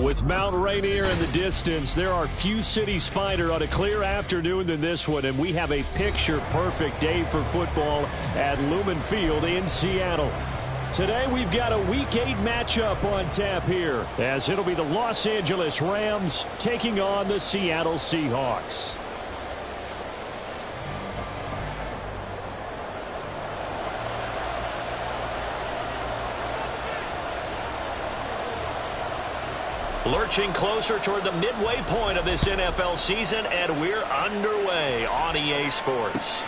With Mount Rainier in the distance, there are few cities finer on a clear afternoon than this one, and we have a picture-perfect day for football at Lumen Field in Seattle. Today, we've got a Week 8 matchup on tap here, as it'll be the Los Angeles Rams taking on the Seattle Seahawks. Lurching closer toward the midway point of this NFL season, and we're underway on EA Sports.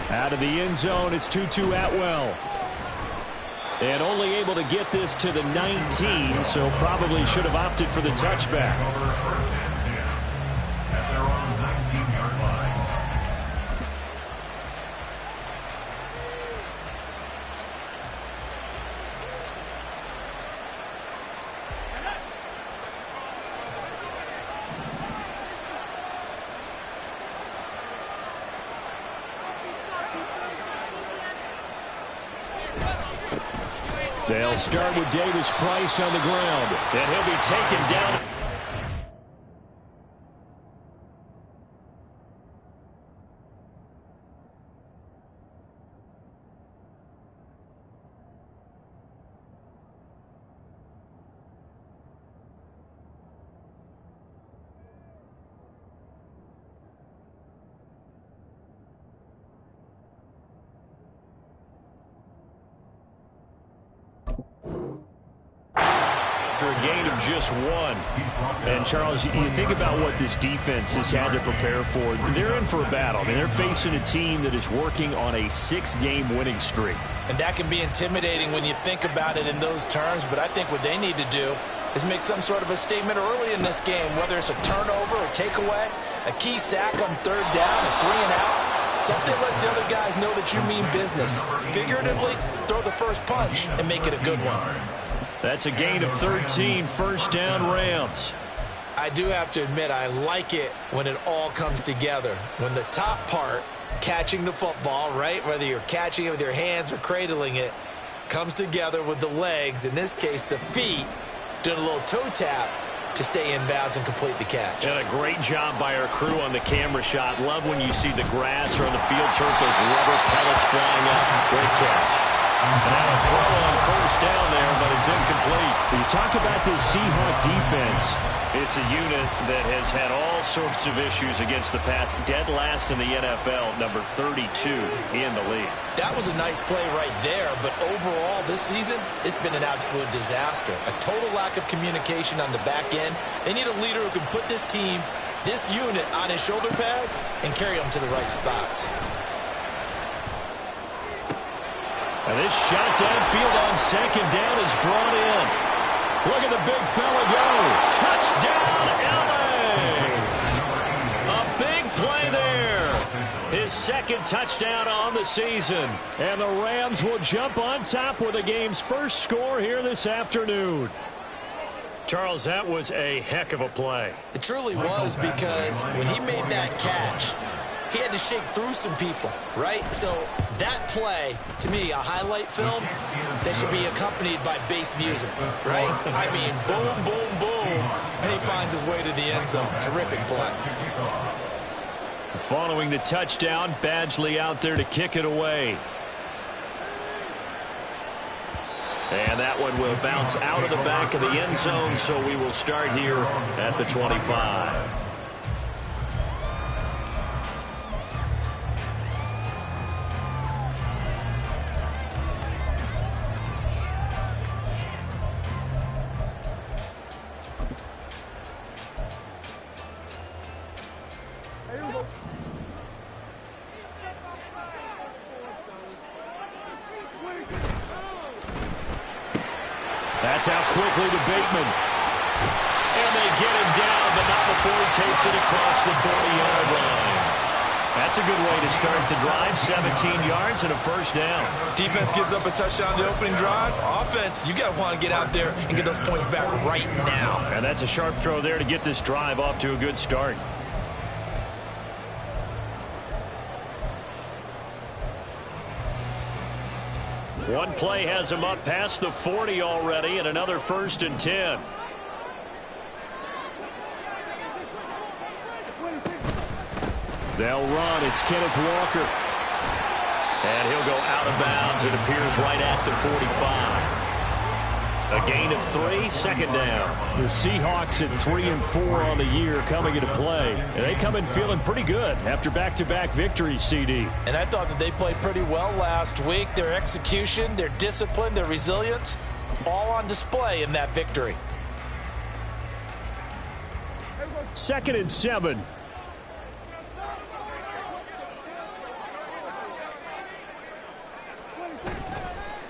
Out of the end zone, it's Tutu Atwell. And only able to get this to the 19, so probably should have opted for the touchback. They'll start with Davis Price on the ground, and he'll be taken down. A gain of just one. And Charles, you think about what this defense has had to prepare for. They're in for a battle. I mean, they're facing a team that is working on a 6-game winning streak. And that can be intimidating when you think about it in those terms, but I think what they need to do is make some sort of a statement early in this game, whether it's a turnover, a takeaway, a key sack on third down, a 3-and-out. Something lets the other guys know that you mean business. Figuratively, throw the first punch and make it a good one. That's a gain of 13, first down Rams. I do have to admit, I like it when it all comes together. When the top part, catching the football, right, whether you're catching it with your hands or cradling it, comes together with the legs, in this case the feet, doing a little toe tap to stay in bounds and complete the catch. And a great job by our crew on the camera shot. Love when you see the grass or on the field turf, those rubber pellets flying up. Great catch. And a throw on first down there, but it's incomplete. When you talk about this Seahawk defense, it's a unit that has had all sorts of issues against the pass. Dead last in the NFL, number 32 in the league. That was a nice play right there, but overall this season, it's been an absolute disaster. A total lack of communication on the back end. They need a leader who can put this team, this unit, on his shoulder pads and carry them to the right spots. And this shot downfield on second down is brought in. Look at the big fella go. Touchdown, L.A. A big play there. His second touchdown on the season. And the Rams will jump on top with the game's first score here this afternoon. Charles, that was a heck of a play. It truly was, because when he made that catch, he had to shake through some people, right? So that play, to me, a highlight film that should be accompanied by bass music, right? I mean, boom, boom, boom, and he finds his way to the end zone. Terrific play. Following the touchdown, Badgley out there to kick it away. And that one will bounce out of the back of the end zone, so we will start here at the 25. That's out quickly to Bateman. And they get him down, but not before he takes it across the 40-yard line. That's a good way to start the drive. 17 yards and a first down. Defense gives up a touchdown the opening drive. Offense, you got to want to get out there and get those points back right now. And that's a sharp throw there to get this drive off to a good start. One play has him up past the 40 already, and another 1st and 10. They'll run. It's Kenneth Walker. And he'll go out of bounds. It appears right at the 45. A gain of 3, second down. The Seahawks at 3-4 on the year coming into play. And they come in feeling pretty good after back-to-back victories, CD. And I thought that they played pretty well last week. Their execution, their discipline, their resilience, all on display in that victory. 2nd and 7.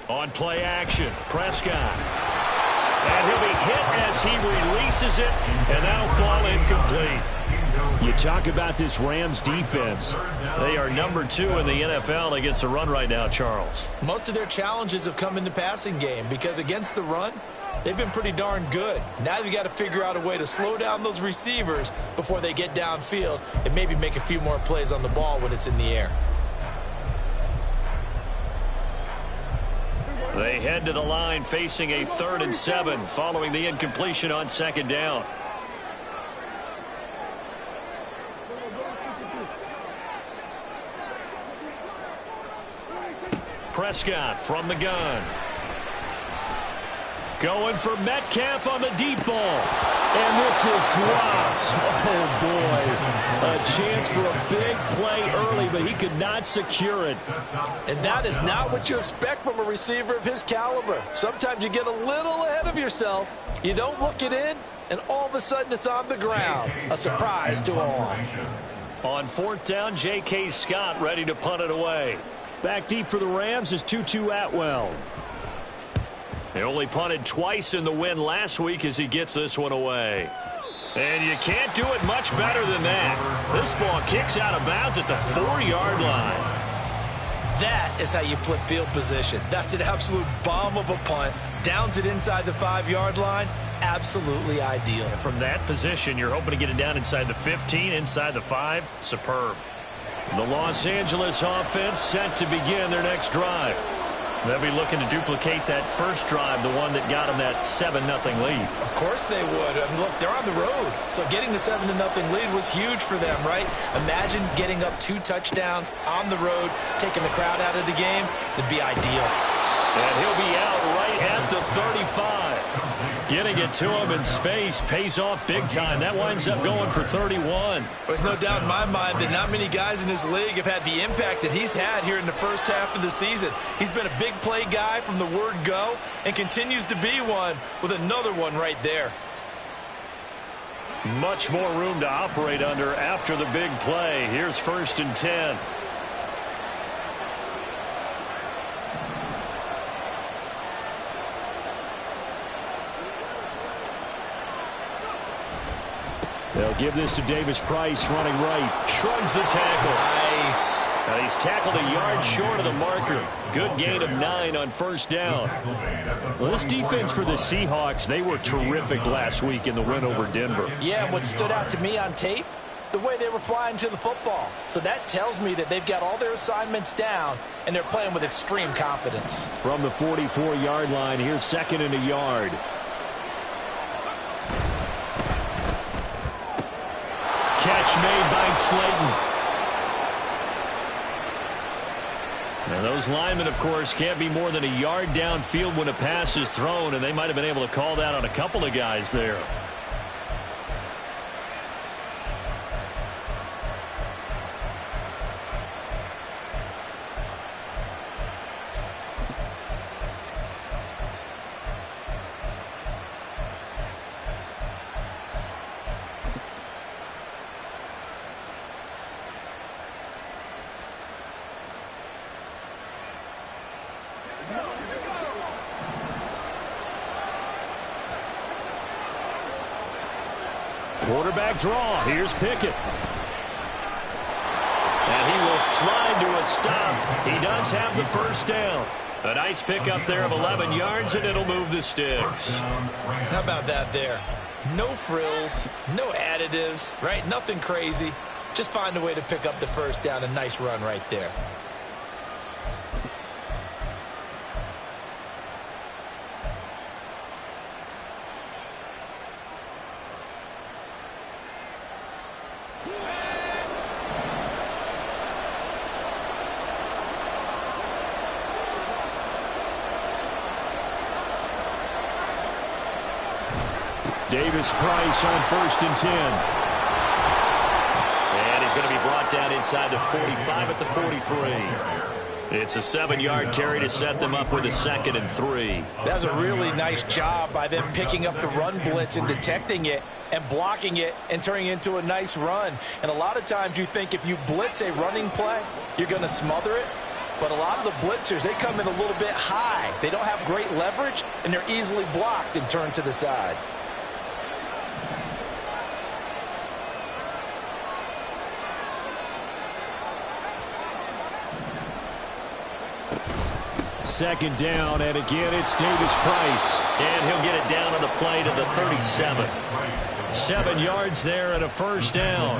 On play action, Prescott. And he'll be hit as he releases it, and that'll fall incomplete. You talk about this Rams defense. They are number 2 in the NFL against the run right now, Charles. Most of their challenges have come in the passing game because against the run, they've been pretty darn good. Now you've got to figure out a way to slow down those receivers before they get downfield and maybe make a few more plays on the ball when it's in the air. They head to the line facing a 3rd and 7 following the incompletion on 2nd down. Prescott from the gun. Going for Metcalf on the deep ball. And this is dropped. Oh, boy. A chance for a big play early, but he could not secure it. And that is not what you expect from a receiver of his caliber. Sometimes you get a little ahead of yourself. You don't look it in, and all of a sudden it's on the ground. A surprise to all. On 4th down, J.K. Scott ready to punt it away. Back deep for the Rams is Tutu Atwell. They only punted twice in the win last week as he gets this one away. And you can't do it much better than that. This ball kicks out of bounds at the 4-yard line. That is how you flip field position. That's an absolute bomb of a punt. Downs it inside the 5-yard line. Absolutely ideal. And from that position, you're hoping to get it down inside the 15, inside the 5. Superb. The Los Angeles offense set to begin their next drive. They'll be looking to duplicate that first drive, the one that got them that 7-0 lead. Of course they would. I mean, look, they're on the road. So getting the 7-0 lead was huge for them, right? Imagine getting up 2 touchdowns on the road, taking the crowd out of the game. That'd be ideal. And he'll be out right at the 35. Getting it to him in space pays off big time. That winds up going for 31. There's no doubt in my mind that not many guys in this league have had the impact that he's had here in the first half of the season. He's been a big play guy from the word go and continues to be one with another one right there. Much more room to operate under after the big play. Here's 1st and 10. They'll give this to Davis Price running right. Shrugs the tackle. Nice. Now he's tackled a yard short of the marker. Good gain of 9 on 1st down. Well, this defense for the Seahawks, they were terrific last week in the win over Denver. Yeah, and what stood out to me on tape, the way they were flying to the football. So that tells me that they've got all their assignments down, and they're playing with extreme confidence. From the 44-yard line, here's 2nd and a yard. Catch made by Slayton. And those linemen, of course, can't be more than a yard downfield when a pass is thrown, and they might have been able to call that on a couple of guys there. Quarterback draw. Here's Pickett. And he will slide to a stop. He does have the 1st down. A nice pickup there of 11 yards, and it'll move the sticks. How about that there? No frills, no additives, right? Nothing crazy. Just find a way to pick up the 1st down. A nice run right there. Davis Price on 1st and 10. And he's going to be brought down inside the 45 at the 43. It's a 7-yard carry to set them up with a 2nd and 3. That's a really nice job by them picking up the run blitz and detecting it and blocking it and turning it into a nice run. And a lot of times you think if you blitz a running play, you're going to smother it. But a lot of the blitzers, they come in a little bit high. They don't have great leverage, and they're easily blocked and turned to the side. Second down, and again it's Davis Price. And he'll get it down on the play to the 37. 7 yards there and a 1st down.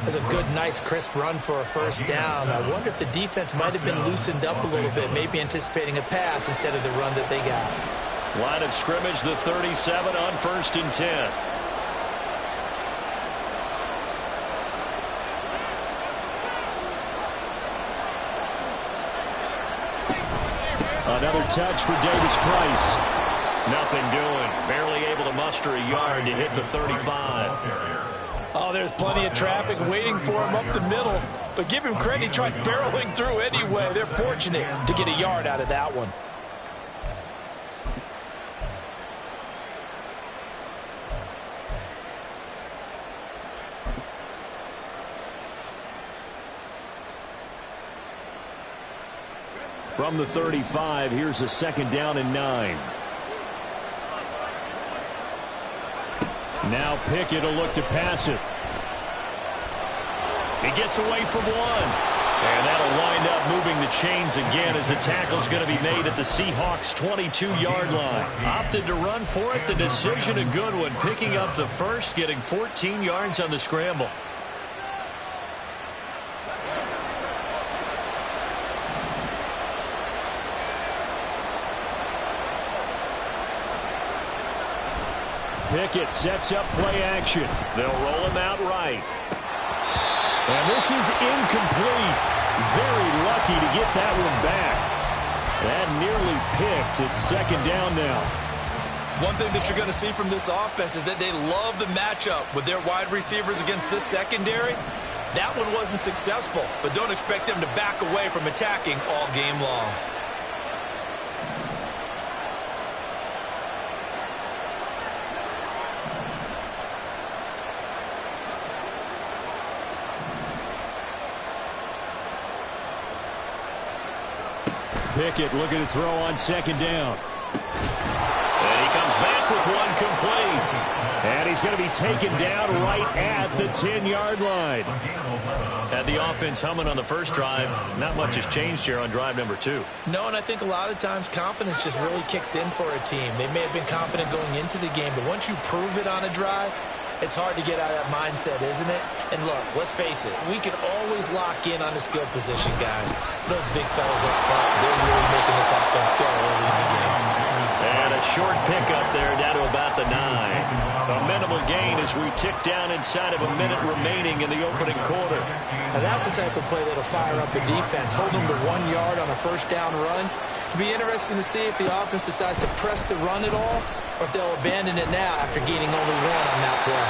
That's a good, nice, crisp run for a 1st down. I wonder if the defense might have been loosened up a little bit, maybe anticipating a pass instead of the run that they got. Line of scrimmage, the 37 on 1st and 10. Another touch for Davis Price. Nothing doing. Barely able to muster a yard to hit the 35. Oh, there's plenty of traffic waiting for him up the middle. But give him credit, he tried barreling through anyway. They're fortunate to get a yard out of that one. From the 35, here's a 2nd down and 9. Now Pickett will look to pass it. He gets away from one. And that'll wind up moving the chains again as the tackle's going to be made at the Seahawks' 22-yard line. Opted to run for it. The decision a good one. Picking up the first, getting 14 yards on the scramble. Pickett sets up play action. They'll roll him out right. And this is incomplete. Very lucky to get that one back. That nearly picked. It's 2nd down now. One thing that you're going to see from this offense is that they love the matchup with their wide receivers against this secondary. That one wasn't successful, but don't expect them to back away from attacking all game long. Pickett looking to throw on 2nd down. And he comes back with one complete. And he's going to be taken down right at the 10-yard line. Had the offense humming on the first drive. Not much has changed here on drive number 2. No, and I think a lot of times confidence just really kicks in for a team. They may have been confident going into the game, but once you prove it on a drive, it's hard to get out of that mindset, isn't it? And look, let's face it, we can always lock in on the skill position, guys. Those big fellas up front, they're really making this offense go early in the game. And a short pickup there down to about the 9. A minimal gain as we tick down inside of a minute remaining in the opening quarter. Now that's the type of play that'll fire up the defense. Hold them to 1 yard on a 1st down run. It'll be interesting to see if the offense decides to press the run at all, or if they'll abandon it now after gaining only 1 on that play.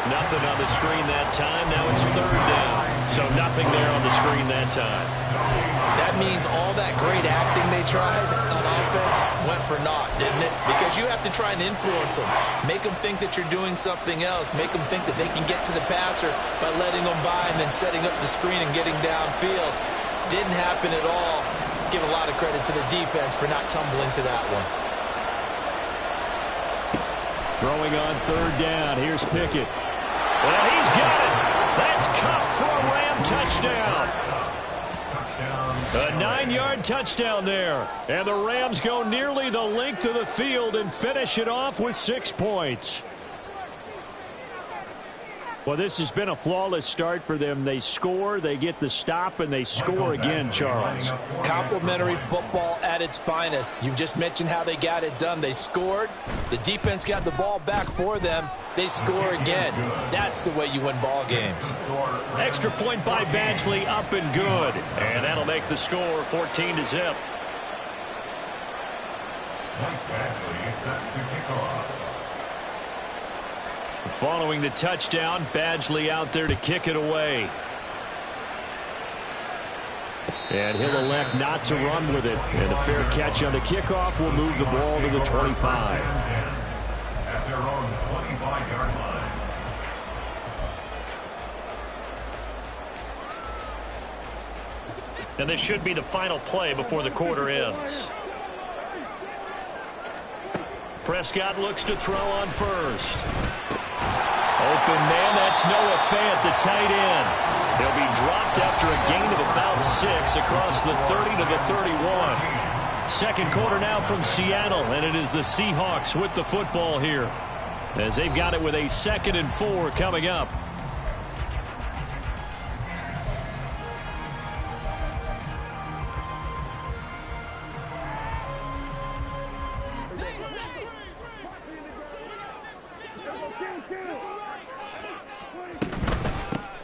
Nothing on the screen that time. Now it's 3rd down. So nothing there on the screen that time. That means all that great acting they tried on offense went for naught, didn't it? Because you have to try and influence them. Make them think that you're doing something else. Make them think that they can get to the passer by letting them by and then setting up the screen and getting downfield. Didn't happen at all. Give a lot of credit to the defense for not tumbling to that one. Throwing on 3rd down. Here's Pickett. Well, he's got it. That's Cup for a Ram touchdown. A 9-yard touchdown there. And the Rams go nearly the length of the field and finish it off with 6 points. Well, this has been a flawless start for them. They score, they get the stop, and they score again, Charles. Complimentary football at its finest. You just mentioned how they got it done. They scored. The defense got the ball back for them. They score again. That's the way you win ball games. Extra point by Badgley, up and good. And that'll make the score 14-0. Mike Badgley is set to kick off. Following the touchdown, Badgley out there to kick it away. And he'll elect not to run with it. And a fair catch on the kickoff will move the ball to the 25. At their own 25-yard line. And this should be the final play before the quarter ends. Prescott looks to throw on first. Open man, that's Noah Fant, the tight end. He'll be dropped after a gain of about 6 across the 30 to the 31. Second quarter now from Seattle, and it is the Seahawks with the football here, as they've got it with a 2nd and 4 coming up.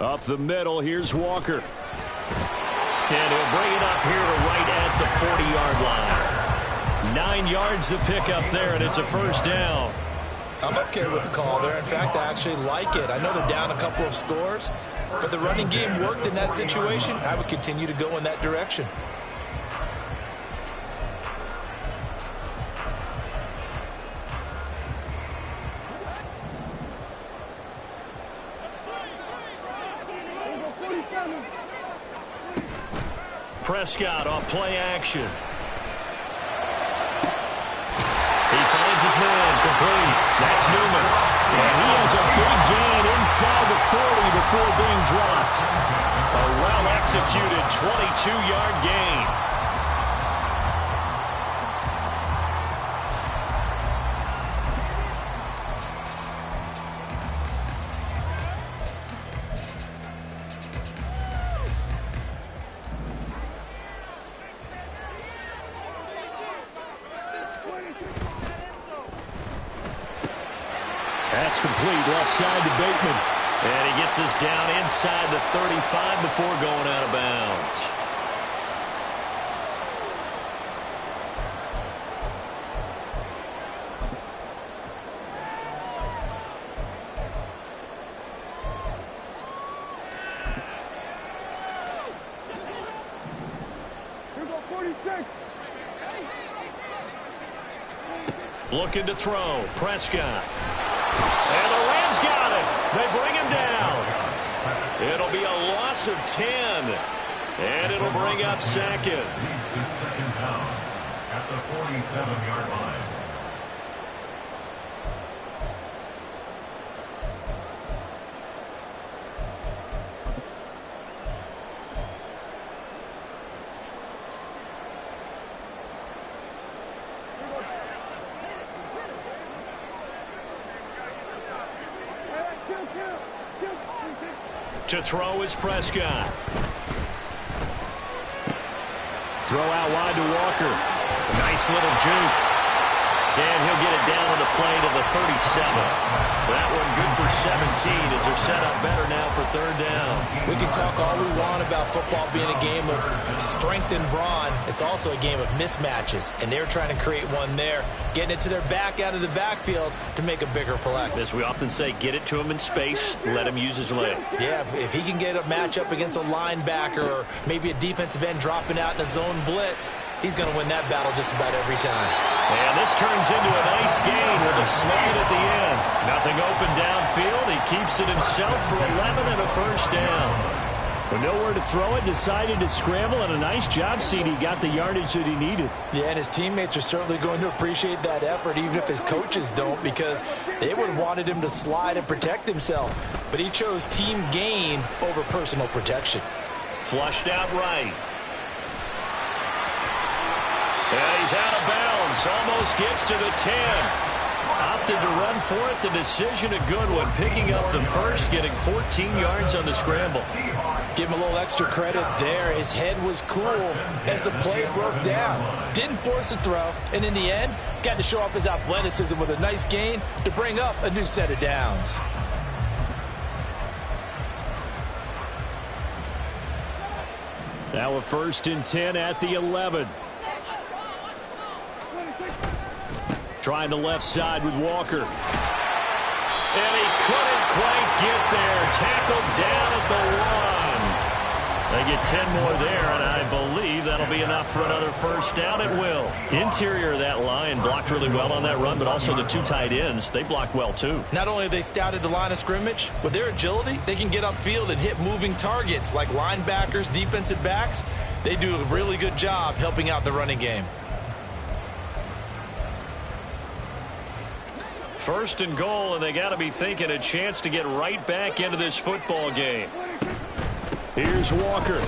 Up the middle, here's Walker. And he'll bring it up here to right at the 40-yard line. 9 yards to pick up there, and it's a first down. I'm okay with the call there. In fact, I actually like it. I know they're down a couple of scores, but the running game worked in that situation. I would continue to go in that direction. Prescott off play action. He finds his man complete. That's Newman. And he has a big gain inside the 40 before being dropped. A well-executed 22-yard gain. That's complete, left side to Bateman. And he gets us down inside the 35 before going out of bounds. Looking to throw, Prescott. And the Rams got it. They bring him down. It'll be a loss of 10. And it'll bring up second. Leads to second down at the 47-yard line. To throw is Prescott. Throw out wide to Walker. Nice little juke. And he'll get it down on the play to the 37. That one good for 17 as they're set up better now for third down. We can talk all we want about football being a game of strength and brawn. It's also a game of mismatches, and they're trying to create one there, getting it to their back out of the backfield to make a bigger play. As we often say, get it to him in space, let him use his leg. Yeah, if he can get a matchup against a linebacker or maybe a defensive end dropping out in a zone blitz, he's going to win that battle just about every time. And this turns into a nice gain with a slide at the end. Nothing open downfield. He keeps it himself for 11 and a first down. With nowhere to throw it, decided to scramble, and a nice job, CD. Got the yardage that he needed. Yeah, and his teammates are certainly going to appreciate that effort, even if his coaches don't, because they would have wanted him to slide and protect himself. But he chose team gain over personal protection. Flushed out right. And he's out of bounds. Almost gets to the 10. Opted to run for it. The decision a good one. Picking up the first, getting 14 yards on the scramble. Give him a little extra credit there. His head was cool as the play broke down. Didn't force a throw. And in the end, got to show off his athleticism with a nice gain to bring up a new set of downs. Now a 1st and 10 at the 11. Trying the left side with Walker. And he get 10 more there, and I believe that'll be enough for another first down. It will. Interior of that line blocked really well on that run, but also the two tight ends, they blocked well too. Not only have they scouted the line of scrimmage, with their agility, they can get upfield and hit moving targets like linebackers, defensive backs. They do a really good job helping out the running game. First and goal, and they got to be thinking a chance to get right back into this football game. Here's Walker.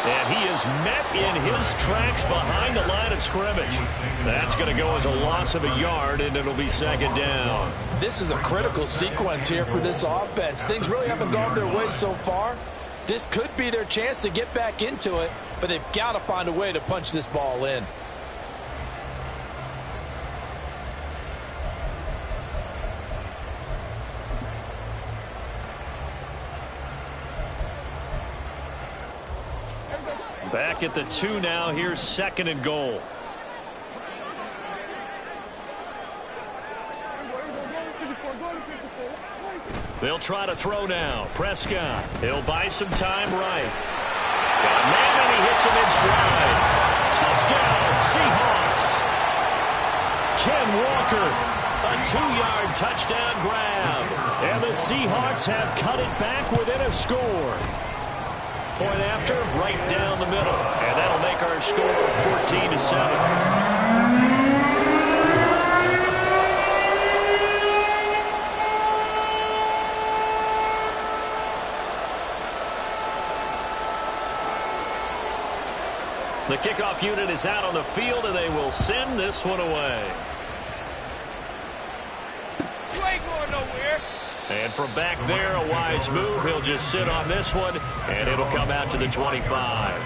And he is met in his tracks behind the line of scrimmage. That's going to go as a loss of a yard, and it'll be second down. This is a critical sequence here for this offense. Things really haven't gone their way so far. This could be their chance to get back into it, but they've got to find a way to punch this ball in. Back at the 2 now. Here's second and goal. They'll try to throw now. Prescott. He'll buy some time right. Got a man, and he hits him in stride. Touchdown, Seahawks. Ken Walker, a 2-yard touchdown grab. And the Seahawks have cut it back within a score. Point after, right down the middle. And that'll make our score 14-7. The kickoff unit is out on the field, and they will send this one away. You ain't going nowhere. And from back there, a wise move. He'll just sit on this one, and it'll come out to the 25.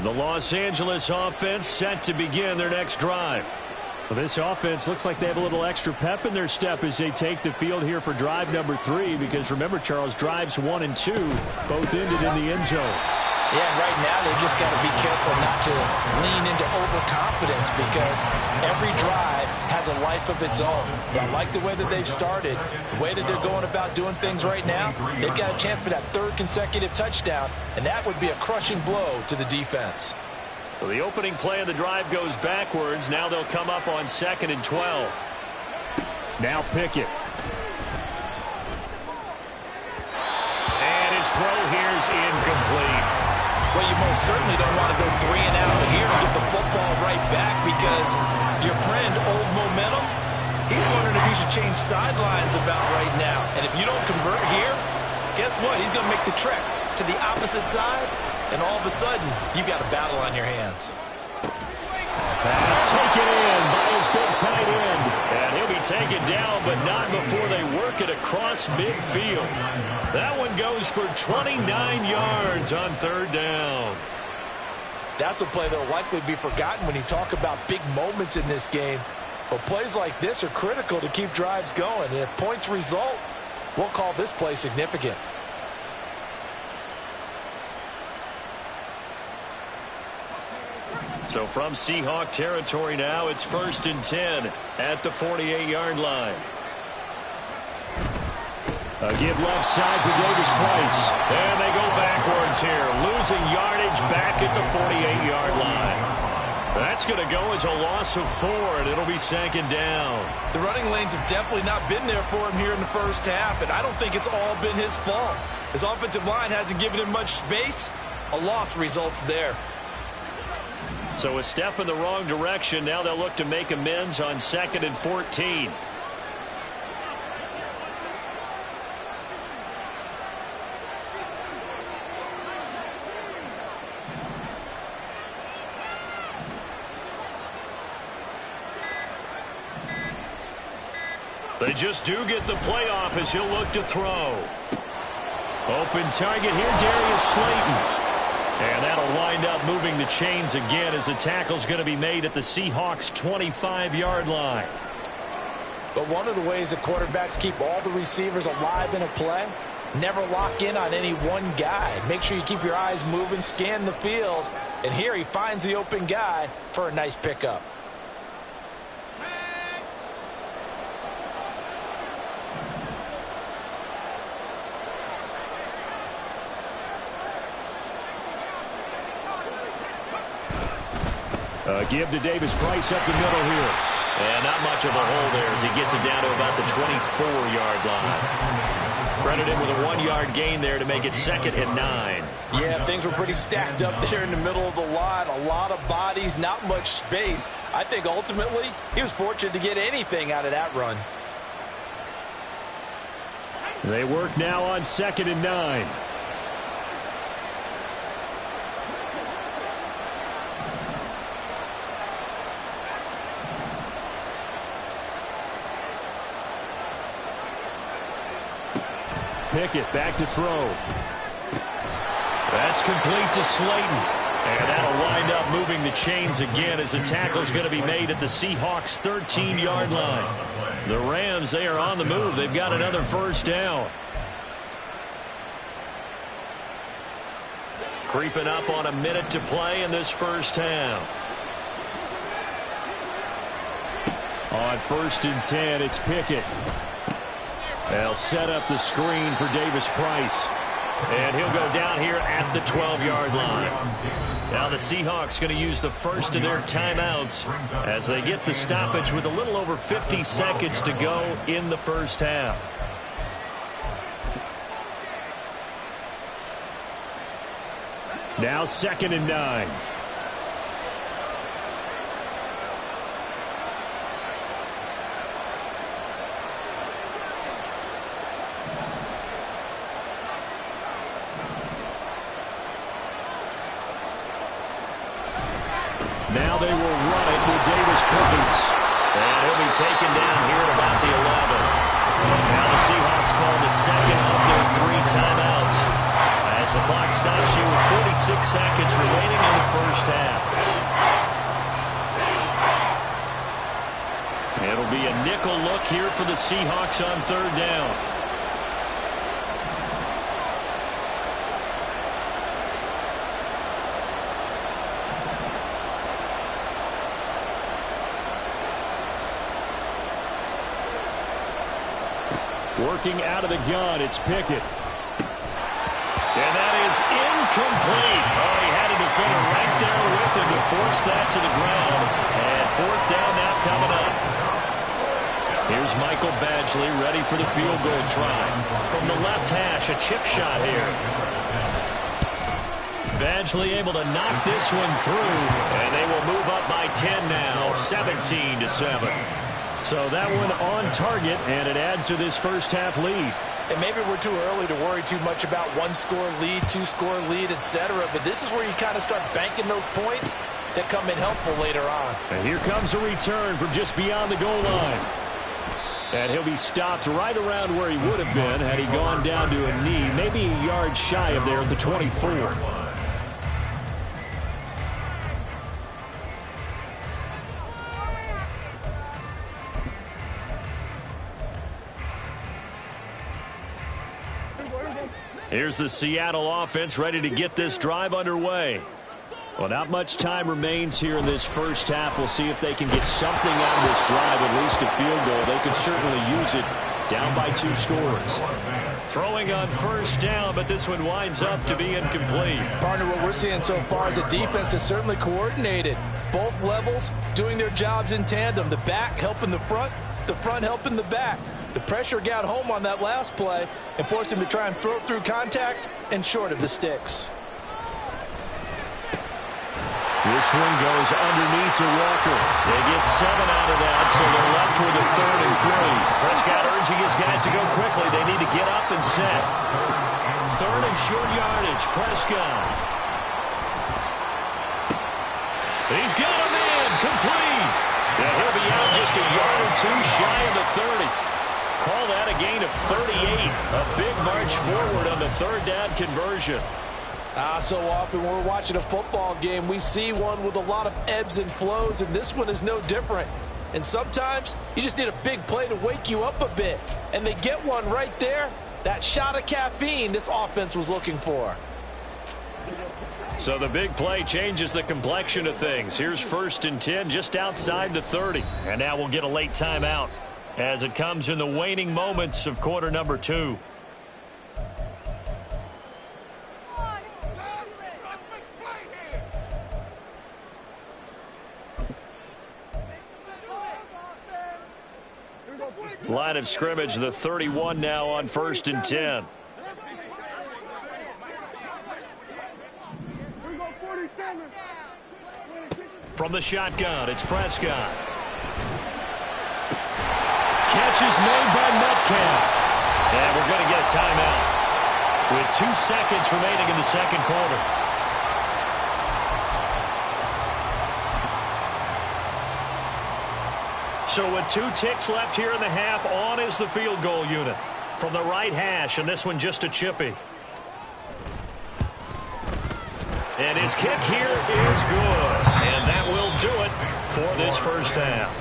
The Los Angeles offense set to begin their next drive. Well, this offense looks like they have a little extra pep in their step as they take the field here for drive number 3, because remember, Charles, drives 1 and 2 both ended in the end zone. Yeah, right now they've just got to be careful not to lean into overconfidence, because every drive has a life of its own. But I like the way that they've started, the way that they're going about doing things right now. They've got a chance for that 3rd consecutive touchdown, and that would be a crushing blow to the defense. So the opening play of the drive goes backwards. Now they'll come up on 2nd and 12. Now Pickett. And his throw here is incomplete. Well, you most certainly don't want to go 3 and out here and get the football right back, because your friend, Old Momentum, he's wondering if he should change sidelines about right now. And if you don't convert here, guess what? He's going to make the trek to the opposite side. And all of a sudden, you've got a battle on your hands. Pass taken in by his big tight end. And he'll be taken down, but not before they work it across midfield. That one goes for 29 yards on 3rd down. That's a play that will likely be forgotten when you talk about big moments in this game. But plays like this are critical to keep drives going. And if points result, we'll call this play significant. So from Seahawk territory now, it's 1st and 10 at the 48-yard line. A give left side to Davis Price. And they go backwards here, losing yardage back at the 48-yard line. That's going to go as a loss of 4, and it'll be 2nd down. The running lanes have definitely not been there for him here in the first half, and I don't think it's all been his fault. His offensive line hasn't given him much space. A loss results there. So a step in the wrong direction. Now they'll look to make amends on 2nd and 14. They just do get the playoff as he'll look to throw. Open target here, Darius Slayton. And that'll wind up moving the chains again as the tackle's going to be made at the Seahawks' 25-yard line. But one of the ways that quarterbacks keep all the receivers alive in a play, never lock in on any one guy. Make sure you keep your eyes moving, scan the field, And here he finds the open guy for a nice pickup. Give to Davis Price up the middle here. And not much of a hole there as he gets it down to about the 24-yard line. Credit him with a 1-yard gain there to make it 2nd and 9. Yeah, things were pretty stacked up there in the middle of the line. A lot of bodies, not much space. I think ultimately he was fortunate to get anything out of that run. They work now on 2nd and 9. Pickett back to throw. That's complete to Slayton. And that'll wind up moving the chains again as the tackle's going to be made at the Seahawks' 13-yard line. The Rams, they are on the move. They've got another first down. Creeping up on a minute to play in this first half. On 1st and 10, it's Pickett. They'll set up the screen for Davis Price. And he'll go down here at the 12-yard line. Now the Seahawks going to use the first of their timeouts as they get the stoppage with a little over 50 seconds to go in the first half. Now 2nd and 9. Now they will run it with Davis Price. And he'll be taken down here at about the 11. Now the Seahawks call the second of their 3 timeouts as the clock stops here with 46 seconds remaining in the first half. It'll be a nickel look here for the Seahawks on 3rd down. Working out of the gun, it's Pickett. And that is incomplete. Oh, he had a defender right there with him to force that to the ground. And 4th down now coming up. Here's Michael Badgley ready for the field goal try. From the left hash, a chip shot here. Badgley able to knock this one through. And they will move up by 10 now, 17-7. So that one on target, and it adds to this first half lead. And maybe we're too early to worry too much about 1-score lead, 2-score lead, etc. But this is where you kind of start banking those points that come in helpful later on. And here comes a return from just beyond the goal line. And he'll be stopped right around where he would have been had he gone down to a knee, maybe a yard shy of there at the 24. Here's the Seattle offense ready to get this drive underway. Well, not much time remains here in this first half. We'll see if they can get something out of this drive, at least a field goal. They could certainly use it down by 2 scores. Throwing on 1st down, but this one winds up to be incomplete. Partner, what we're seeing so far is a defense that's certainly coordinated. Both levels doing their jobs in tandem. The back helping the front helping the back. The pressure got home on that last play and forced him to try and throw through contact and short of the sticks. This one goes underneath to Walker. They get 7 out of that, so they're left with a 3rd and 3. Prescott urging his guys to go quickly. They need to get up and set. 3rd and short yardage. Prescott. He's got a man complete. And he'll be out just a yard or 2 shy of the 30. Call that a gain of 38. A big march forward on the 3rd down conversion. So often when we're watching a football game, we see one with a lot of ebbs and flows, and this one is no different. And sometimes you just need a big play to wake you up a bit. And they get one right there. That shot of caffeine this offense was looking for. So the big play changes the complexion of things. Here's 1st and 10 just outside the 30. And now we'll get a late timeout as it comes in the waning moments of quarter number 2. Line of scrimmage, the 31 now on 1st and 10. From the shotgun, it's Prescott. Catch is made by Metcalf. And we're going to get a timeout with 2 seconds remaining in the second quarter. So with 2 ticks left here in the half, on is the field goal unit. From the right hash, and this one just a chippy. And his kick here is good. And that will do it for this first half.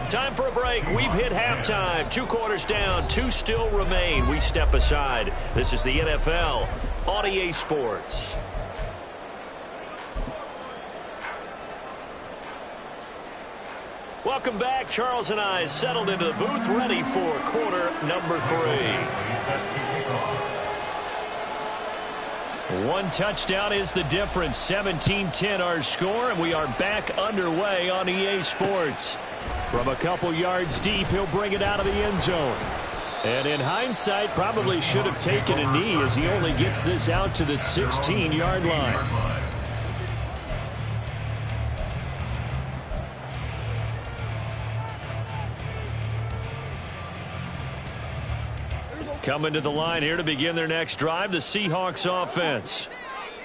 Time for a break. We've hit halftime. 2 quarters down, 2 still remain. We step aside. This is the NFL on EA Sports. Welcome back. Charles and I settled into the booth, ready for quarter number 3. 1 touchdown is the difference. 17-10 our score, and we are back underway on EA Sports. From a couple yards deep, he'll bring it out of the end zone. And in hindsight, probably should have taken a knee as he only gets this out to the 16-yard line. Coming to the line here to begin their next drive, the Seahawks offense.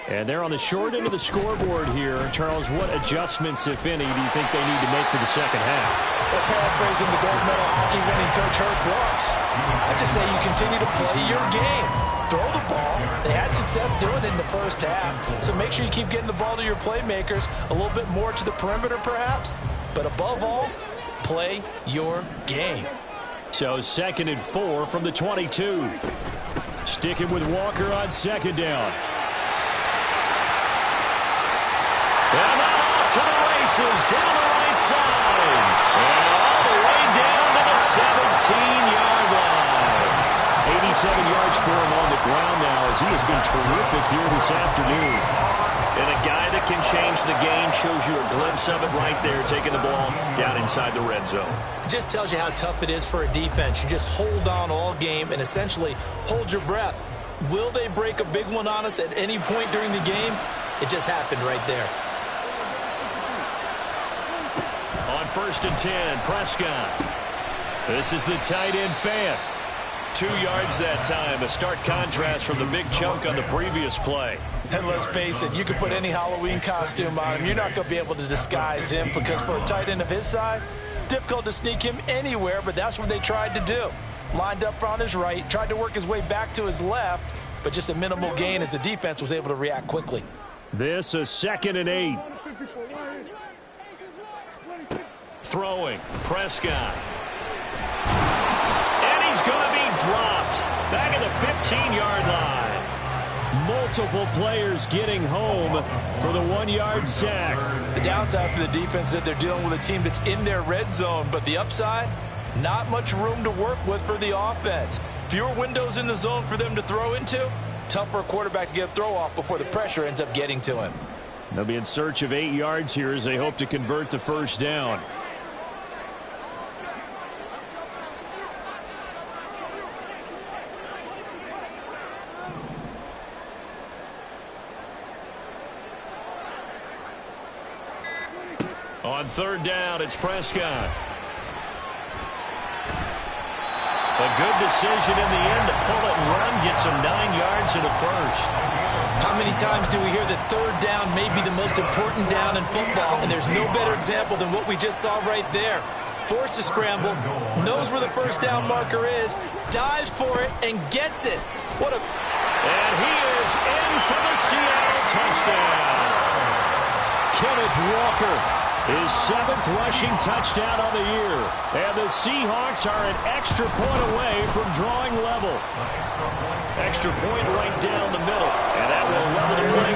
And they're on the short end of the scoreboard here. Charles, what adjustments, if any, do you think they need to make for the second half? Well, paraphrasing the gold medal hockey winning coach Herb Brooks, I just say you continue to play your game. Throw the ball. They had success doing it in the first half, so make sure you keep getting the ball to your playmakers, a little bit more to the perimeter perhaps, but above all, play your game. So 2nd and 4 from the 22. Sticking with Walker on 2nd down. And off to the races, down the right side. And all the way down to the 17-yard line. 87 yards for him on the ground now as he has been terrific here this afternoon. And a guy that can change the game, shows you a glimpse of it right there, taking the ball down inside the red zone. It just tells you how tough it is for a defense. You just hold on all game and essentially hold your breath. Will they break a big one on us at any point during the game? It just happened right there. On 1st and 10, Prescott. This is the tight end fan. 2 yards that time, a stark contrast from the big chunk on the previous play. And let's face it, you can put any Halloween costume on him. You're not going to be able to disguise him because for a tight end of his size, difficult to sneak him anywhere, but that's what they tried to do. Lined up on his right, tried to work his way back to his left, but just a minimal gain as the defense was able to react quickly. This is 2nd and 8. Throwing, Prescott. And he's going to be dropped back at the 15-yard line. Multiple players getting home for the 1-yard sack. The downside for the defense is that they're dealing with a team that's in their red zone, but the upside, not much room to work with for the offense. Fewer windows in the zone for them to throw into. Tough for a quarterback to get a throw off before the pressure ends up getting to him. They'll be in search of 8 yards here as they hope to convert the first down. On 3rd down, it's Prescott. A good decision in the end to pull it and run, get some 9 yards and a first. How many times do we hear that 3rd down may be the most important down in football, and there's no better example than what we just saw right there. Forced to scramble, knows where the first down marker is, dives for it, and gets it. And he is in for the Seattle touchdown. Kenneth Walker, his 7th rushing touchdown on the year. And the Seahawks are an extra point away from drawing level. Extra point right down the middle. And that will level the play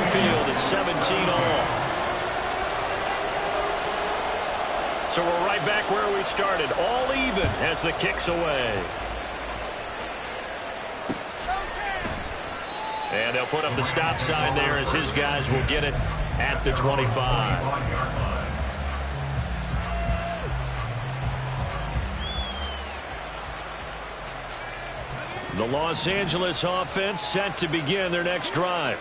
So we're right back where we started, all even as the kick's away. And they'll put up the stop sign there as his guys will get it at the 25. The Los Angeles offense set to begin their next drive.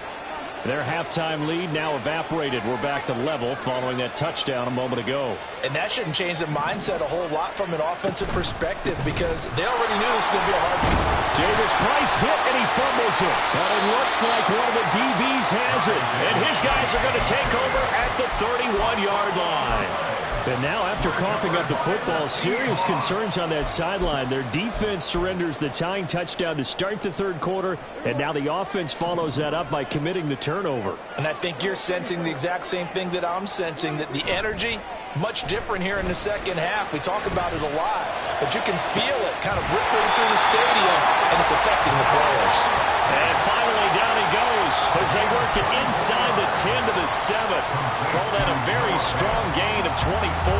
Their halftime lead now evaporated. We're back to level following that touchdown a moment ago. And that shouldn't change the mindset a whole lot from an offensive perspective because they already knew this was going to be a hard one. Davis Price hit and he fumbles it. But it looks like one of the DBs has it. And his guys are going to take over at the 31-yard line. And now after coughing up the football, serious concerns on that sideline. Their defense surrenders the tying touchdown to start the third quarter, and now the offense follows that up by committing the turnover. And I think you're sensing the exact same thing that I'm sensing, that the energy, much different here in the second half. We talk about it a lot, but you can feel it kind of rippling through the stadium, and it's affecting the players. And finally, down he goes as they work it inside the 10 to the 7. Call that a very strong gain of 24.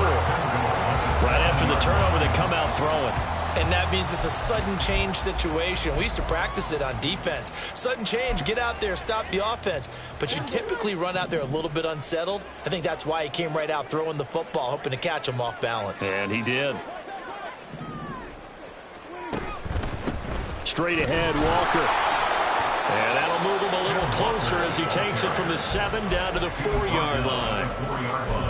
Right after the turnover, they come out throwing. And that means it's a sudden change situation. We used to practice it on defense. Sudden change, get out there, stop the offense. But you typically run out there a little bit unsettled. I think that's why he came right out throwing the football, hoping to catch him off balance. And he did. Straight ahead, Walker. And that'll move him a little closer as he takes it from the 7 down to the 4-yard line.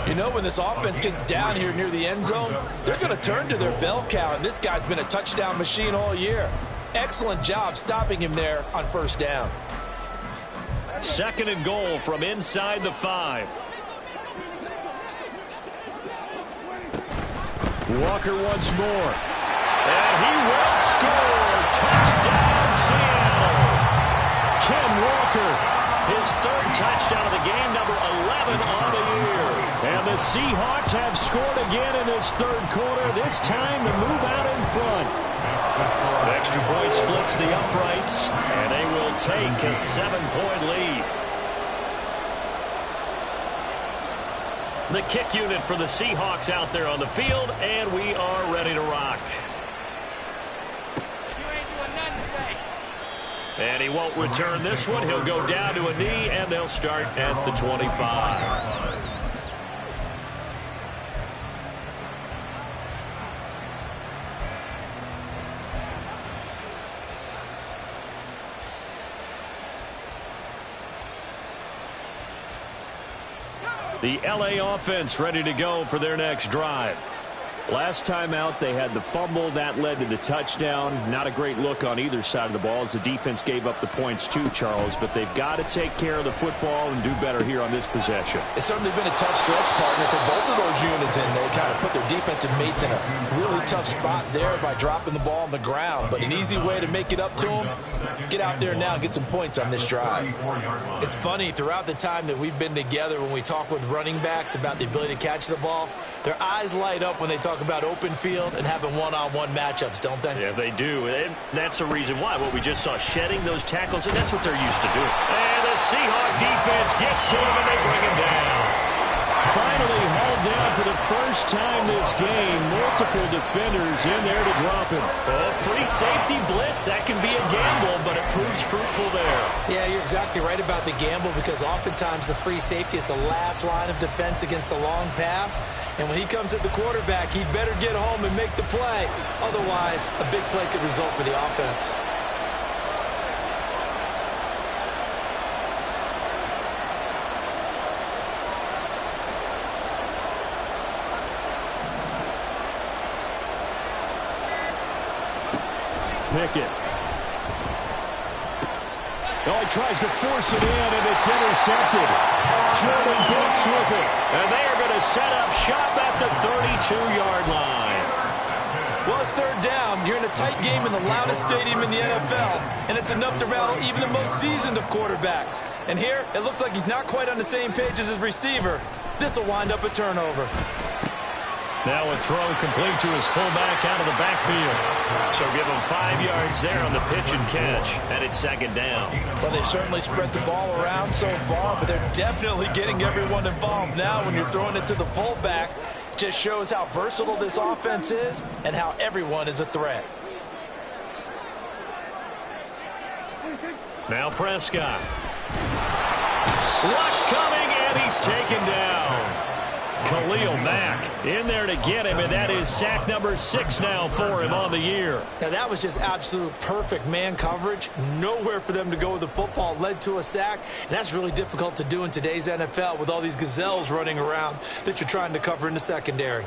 You know, when this offense gets down here near the end zone, they're going to turn to their bell cow, and this guy's been a touchdown machine all year. Excellent job stopping him there on first down. 2nd and goal from inside the 5. Walker once more. And he will score. Touchdown, Seattle. Ken Walker, his 3rd touchdown of the game, number 11 on the year. And the Seahawks have scored again in this 3rd quarter, this time to move out in front. The extra point splits the uprights, and they will take a 7-point lead. The kick unit for the Seahawks out there on the field, and we are ready to rock. And he won't return this one. He'll go down to a knee, and they'll start at the 25. The LA offense ready to go for their next drive. Last time out, they had the fumble. That led to the touchdown. Not a great look on either side of the ball as the defense gave up the points too, Charles. But they've got to take care of the football and do better here on this possession. It's certainly been a tough stretch, partner, for both of those units, and they kind of put their defensive mates in a really tough spot there by dropping the ball on the ground. But an easy way to make it up to them, get out there now and get some points on this drive. It's funny, throughout the time that we've been together, when we talk with running backs about the ability to catch the ball, their eyes light up when they talk about open field and having one-on-one matchups, don't they? Yeah, they do. And that's the reason why. What we just saw, shedding those tackles, and that's what they're used to doing. And the Seahawks defense gets to him, and they bring him down. Finally hauled down for the first time this game. Multiple defenders in there to drop him. Oh, free safety blitz. That can be a gamble, but it proves fruitful there. Yeah, you're exactly right about the gamble because oftentimes the free safety is the last line of defense against a long pass. And when he comes at the quarterback, he'd better get home and make the play. Otherwise, a big play could result for the offense. Pickett. Oh, he tries to force it in, and it's intercepted. Jordan Brooks with it. And they are going to set up shop at the 32-yard line. Well, it's 3rd down. You're in a tight game in the loudest stadium in the NFL, and it's enough to rattle even the most seasoned of quarterbacks. And here, it looks like he's not quite on the same page as his receiver. This will wind up a turnover. Now a throw complete to his fullback out of the backfield. So give him 5 yards there on the pitch and catch, and it's 2nd down. Well, they've certainly spread the ball around so far, but they're definitely getting everyone involved now when you're throwing it to the fullback. Just shows how versatile this offense is and how everyone is a threat. Now Prescott. Rush coming, and he's taken down. Khalil Mack in there to get him, and that is sack number 6 now for him on the year. Now, that was just absolute perfect man coverage. Nowhere for them to go with the football. Led to a sack, and that's really difficult to do in today's NFL with all these gazelles running around that you're trying to cover in the secondary.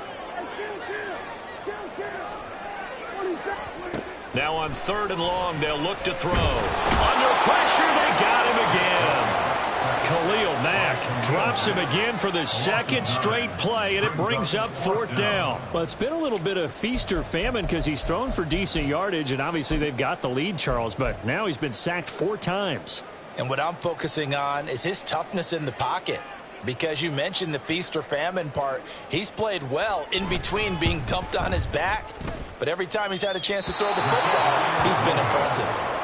Now on 3rd and long, they'll look to throw. Under pressure, they got him again. Khalil Mack drops him again for the 2nd straight play, and it brings up 4th down. Well, it's been a little bit of feast or famine because he's thrown for decent yardage, and obviously they've got the lead, Charles, but now he's been sacked 4 times. And what I'm focusing on is his toughness in the pocket. Because you mentioned the feast or famine part, he's played well in between being dumped on his back. But every time he's had a chance to throw the football, he's been impressive.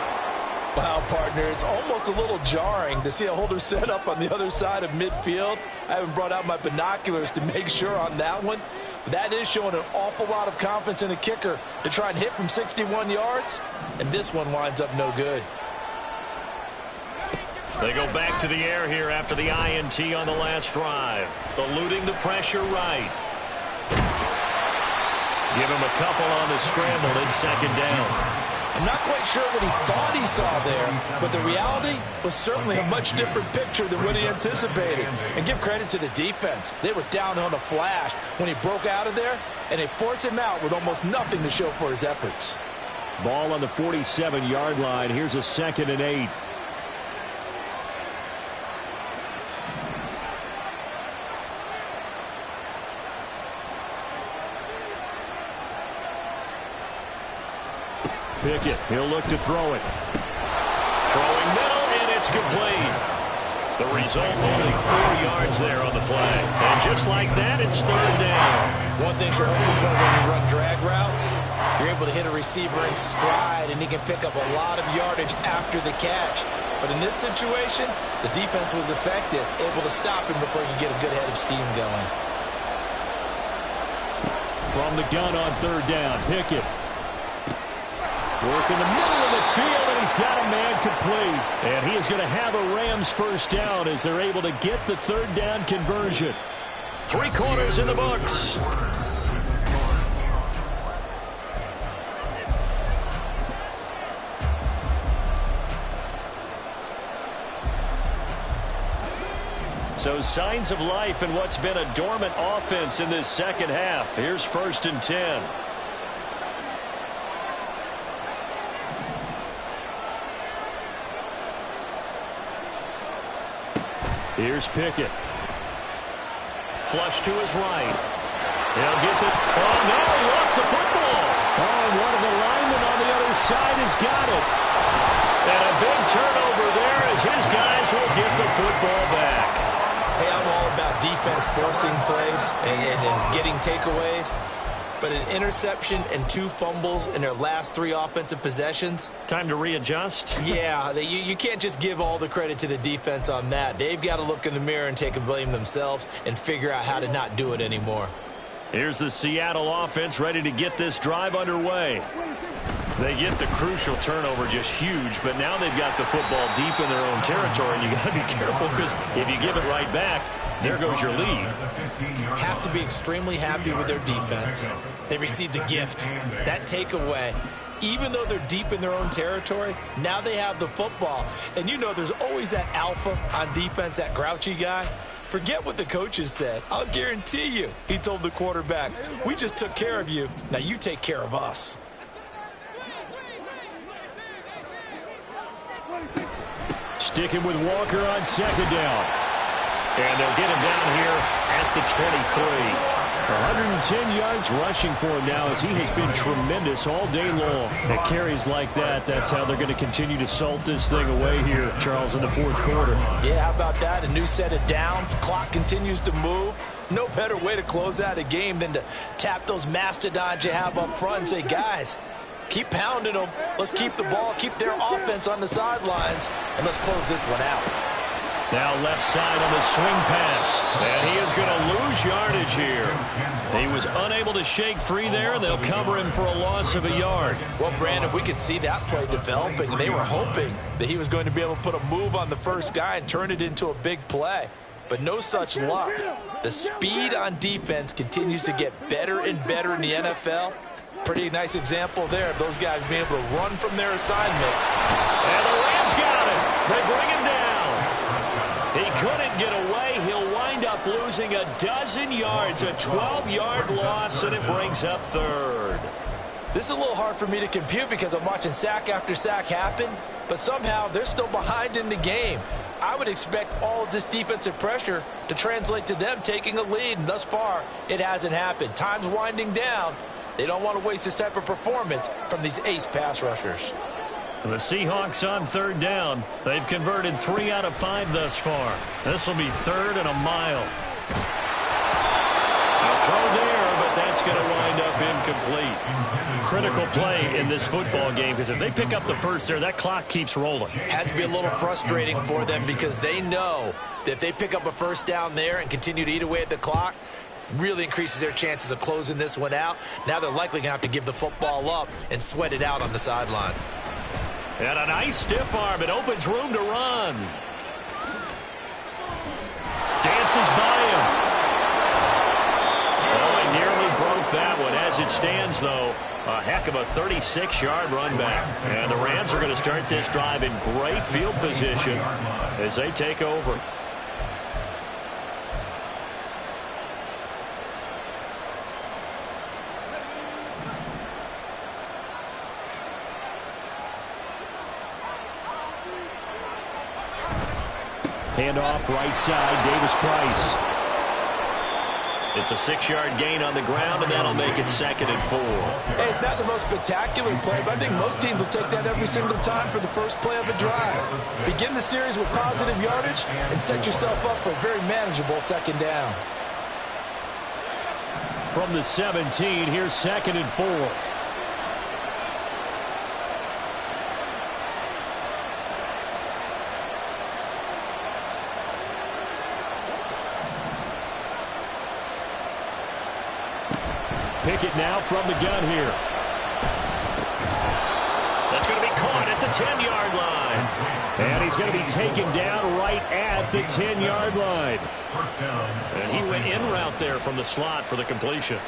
Wow, partner, it's almost a little jarring to see a holder set up on the other side of midfield. I haven't brought out my binoculars to make sure on that one. But that is showing an awful lot of confidence in the kicker to try and hit from 61 yards. And this one winds up no good. They go back to the air here after the INT on the last drive. Eluding the pressure right. Give him a couple on the scramble in 2nd down. I'm not quite sure what he thought he saw there, but the reality was certainly a much different picture than what he anticipated. And give credit to the defense. They were down on a flash when he broke out of there, and they forced him out with almost nothing to show for his efforts. Ball on the 47-yard line. Here's a 2nd and 8. Pickett, he'll look to throw it. Throwing middle, and it's complete. The result, only 4 yards there on the play. And just like that, it's 3rd down. One thing you're hoping for when you run drag routes, you're able to hit a receiver in stride, and he can pick up a lot of yardage after the catch. But in this situation, the defense was effective, able to stop him before you get a good head of steam going. From the gun on 3rd down, Pickett. Work in the middle of the field, and he's got a man complete. And he is going to have a Rams 1st down as they're able to get the 3rd down conversion. 3 quarters in the books. So signs of life in what's been a dormant offense in this 2nd half. Here's 1st and 10. Here's Pickett. Flush to his right. He'll get the... Oh, no, he lost the football. Oh, and one of the linemen on the other side has got it. And a big turnover there as his guys will get the football back. Hey, I'm all about defense forcing plays and getting takeaways. But an interception and 2 fumbles in their last 3 offensive possessions. Time to readjust? Yeah, you can't just give all the credit to the defense on that. They've got to look in the mirror and take a blame themselves and figure out how to not do it anymore. Here's the Seattle offense ready to get this drive underway. They get the crucial turnover, just huge, but now they've got the football deep in their own territory, and you got to be careful because if you give it right back, there goes your lead. Have to be extremely happy with their defense. They received a gift. That takeaway, even though they're deep in their own territory, now they have the football. And you know there's always that alpha on defense, that grouchy guy. Forget what the coaches said. I'll guarantee you, he told the quarterback, we just took care of you. Now you take care of us. Sticking with Walker on 2nd down. And they'll get him down here at the 23. 110 yards rushing for him now as he has been tremendous all day long. At carries like that, that's how they're going to continue to salt this thing away here, Charles, in the 4th quarter. Yeah, how about that? A new set of downs. Clock continues to move. No better way to close out a game than to tap those mastodons you have up front and say, guys, keep pounding them. Let's keep the ball, keep their offense on the sidelines, and let's close this one out. Now left side on the swing pass. And he is going to lose yardage here. He was unable to shake free there, and they'll cover him for a loss of a yard. Well, Brandon, we could see that play developing, and they were hoping that he was going to be able to put a move on the first guy and turn it into a big play. But no such luck. The speed on defense continues to get better and better in the NFL. Pretty nice example there of those guys being able to run from their assignments. And the Rams got him. They bring him down. He couldn't get away. He'll wind up losing a dozen yards, a 12-yard loss, and it brings up third. This is a little hard for me to compute because I'm watching sack after sack happen, but somehow they're still behind in the game. I would expect all of this defensive pressure to translate to them taking a lead, and thus far, it hasn't happened. Time's winding down. They don't want to waste this type of performance from these ace pass rushers. The Seahawks on third down. They've converted 3 out of 5 thus far. This will be third and a mile. A throw there, but that's going to wind up incomplete. Critical play in this football game, because if they pick up the first there, that clock keeps rolling. Has to be a little frustrating for them because they know that if they pick up a first down there and continue to eat away at the clock, really increases their chances of closing this one out. Now they're likely going to have to give the football up and sweat it out on the sideline. And a nice stiff arm. It opens room to run. Dances by him. Oh, he nearly broke that one. As it stands, though, a heck of a 36-yard run back. And the Rams are going to start this drive in great field position as they take over. Handoff right side, Davis-Price. It's a 6-yard gain on the ground, and that'll make it 2nd and 4. Hey, it's not the most spectacular play, but I think most teams will take that every single time for the first play of a drive. Begin the series with positive yardage and set yourself up for a very manageable 2nd down. From the 17, here's 2nd and 4. Pickett now from the gun here. That's going to be caught at the 10-yard line. And he's going to be taken down right at the 10-yard line. And he went in route there from the slot for the completion.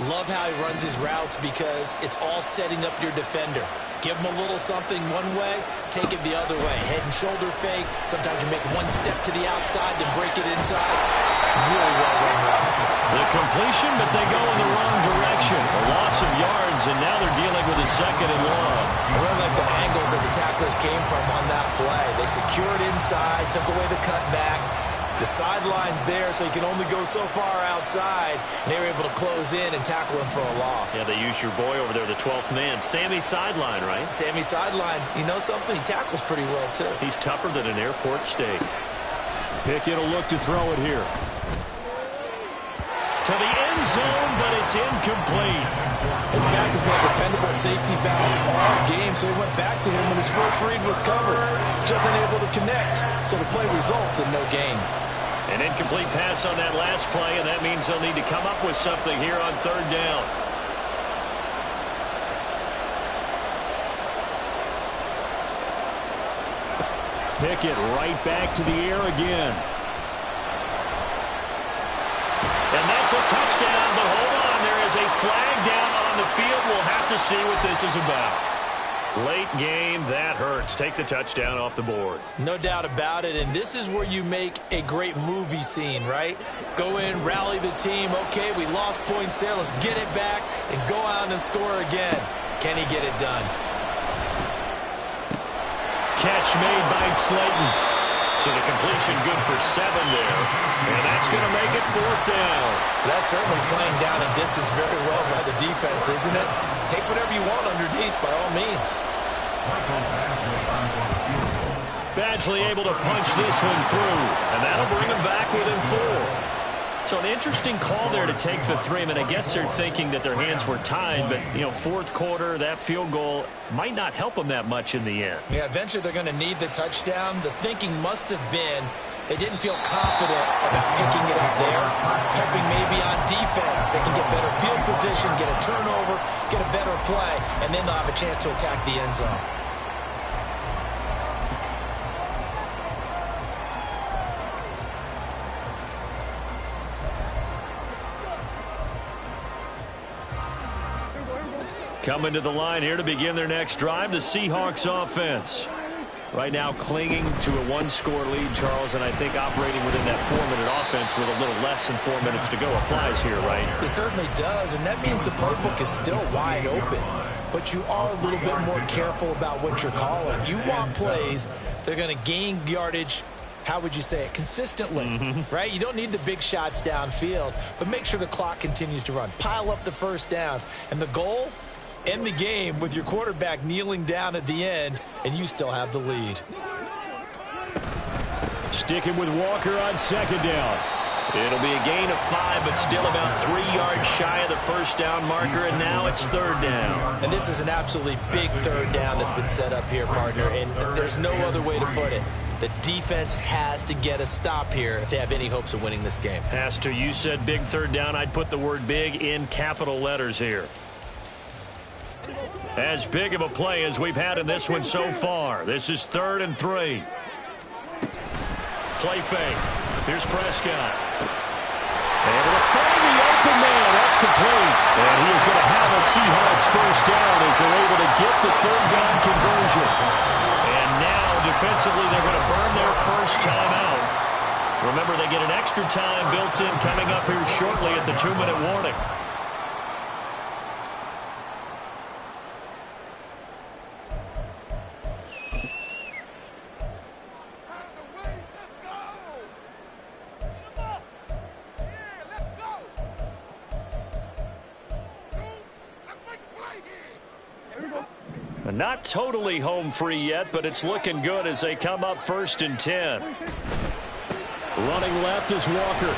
Love how he runs his routes because it's all setting up your defender. Give him a little something one way, take it the other way. Head and shoulder fake. Sometimes you make one step to the outside, then break it inside. Really well run route. The completion, but they go in the wrong direction. A loss of yards, and now they're dealing with a 2nd and long. I really like the angles that the tacklers came from on that play. They secured inside, took away the cutback. The sideline's there, so you can only go so far outside, and they were able to close in and tackle him for a loss. Yeah, they used your boy over there, the 12th man. Sammy Sideline, right? Sammy Sideline. You know something? He tackles pretty well, too. He's tougher than an airport steak. Pickett will look to throw it here. To the end zone, but it's incomplete. His back has been a dependable safety valve all game, so he went back to him when his first read was covered. Just unable to connect, so the play results in no gain. An incomplete pass on that last play, and that means they'll need to come up with something here on 3rd down. Pickett right back to the air again. And that's a touchdown, but hold on. There is a flag down on the field. We'll have to see what this is about. Late game, that hurts. Take the touchdown off the board. No doubt about it, and this is where you make a great movie scene, right? Go in, rally the team. Okay, we lost points there. Let's get it back and go out and score again. Can he get it done? Catch made by Slayton. So the completion good for 7 there. And that's going to make it 4th down. That's certainly playing down a distance very well by the defense, isn't it? Take whatever you want underneath by all means. Badgley able to punch this one through. And that'll bring him back within 4. So an interesting call there to take the 3. I mean, I guess they're thinking that their hands were tied, but, you know, 4th quarter, that field goal might not help them that much in the end. Yeah, eventually they're going to need the touchdown. The thinking must have been, They didn't feel confident about picking it up there, hoping maybe on defense they can get better field position, get a turnover, get a better play, and then they'll have a chance to attack the end zone. Coming to the line here to begin their next drive, the Seahawks offense. Right now clinging to a one-score lead, Charles, and I think operating within that 4-minute offense with a little less than 4 minutes to go applies here, right? It certainly does, and that means the playbook is still wide open. But you are a little bit more careful about what you're calling. You want plays that are going to gain yardage, how would you say it, consistently, right? You don't need the big shots downfield, but make sure the clock continues to run. Pile up the first downs, and the goal, end the game with your quarterback kneeling down at the end, and you still have the lead. Sticking with Walker on second down. It'll be a gain of 5, but still about 3 yards shy of the first down marker, and now it's third down. And this is an absolutely big third down that's been set up here, partner, and there's no other way to put it. The defense has to get a stop here if they have any hopes of winning this game. Has to. You said big third down. I'd put the word big in capital letters here. As big of a play as we've had in this one so far. This is 3rd and 3. Play fake. Here's Prescott. Able to find the open man. That's complete. And he is going to have a Seahawks first down as they're able to get the third down conversion. And now, defensively, they're going to burn their first time out. Remember, they get an extra time built in coming up here shortly at the 2-minute warning. Not totally home free yet, but it's looking good as they come up 1st and 10. Running left is Walker.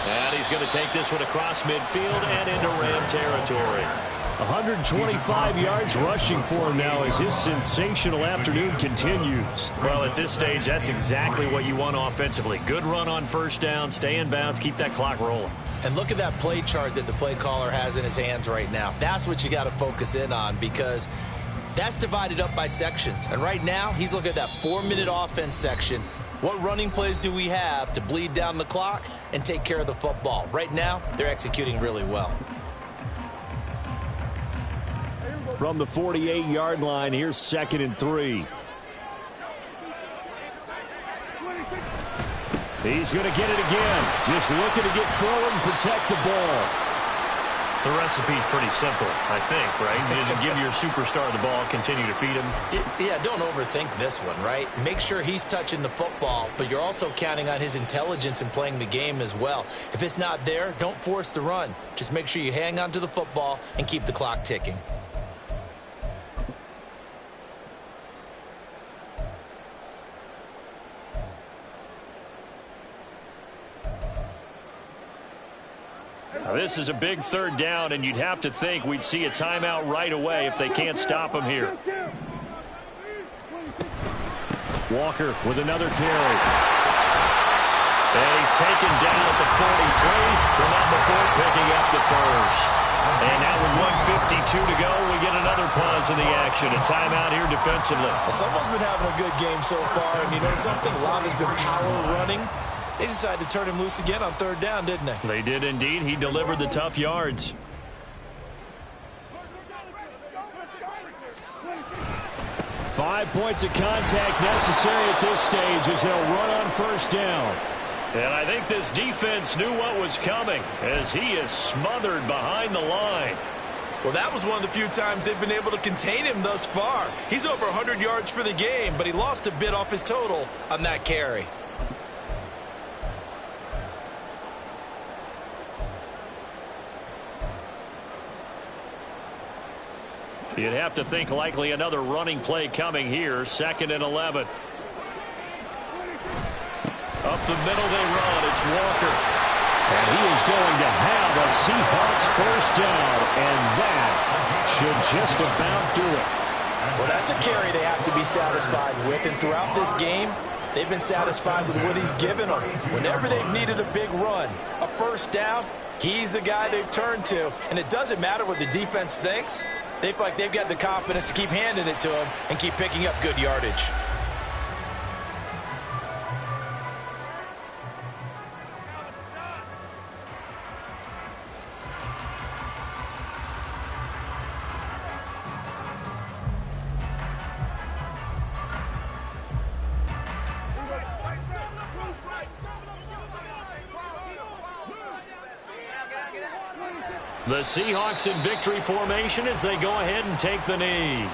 And he's going to take this one across midfield and into Ram territory. 125 yards rushing for him now as his sensational afternoon continues. Well, at this stage, that's exactly what you want offensively. Good run on first down, stay in bounds, keep that clock rolling. And look at that play chart that the play caller has in his hands right now. That's what you got to focus in on because that's divided up by sections. And right now, he's looking at that 4-minute offense section. What running plays do we have to bleed down the clock and take care of the football? Right now, they're executing really well. From the 48-yard line, here's 2nd and 3. He's going to get it again. Just looking to get forward and protect the ball. The recipe's pretty simple, I think, right? You just give your superstar the ball, continue to feed him. Yeah, don't overthink this one, right? Make sure he's touching the football, but you're also counting on his intelligence in playing the game as well. If it's not there, don't force the run. Just make sure you hang on to the football and keep the clock ticking. Now, this is a big third down, and you'd have to think we'd see a timeout right away if they can't stop him here. Walker with another carry. And he's taken down at the 43, but not before picking up the first. And now with 1:52 to go, we get another pause in the action. A timeout here defensively. Well, someone's been having a good game so far, and you know something? A lot has been power running. They decided to turn him loose again on third down, didn't they? They did indeed. He delivered the tough yards. Five points of contact necessary at this stage as they'll run on first down. And I think this defense knew what was coming as he is smothered behind the line. Well, that was one of the few times they've been able to contain him thus far. He's over 100 yards for the game, but he lost a bit off his total on that carry. You'd have to think likely another running play coming here. 2nd and 11. Up the middle they run. It's Walker. And he is going to have a Seahawks first down. And that should just about do it. Well, that's a carry they have to be satisfied with. And throughout this game, They've been satisfied with what he's given them. Whenever they've needed a big run, a first down, he's the guy they've turned to. And it doesn't matter what the defense thinks. They feel like they've got the confidence to keep handing it to him and keep picking up good yardage. The Seahawks in victory formation as they go ahead and take the knee.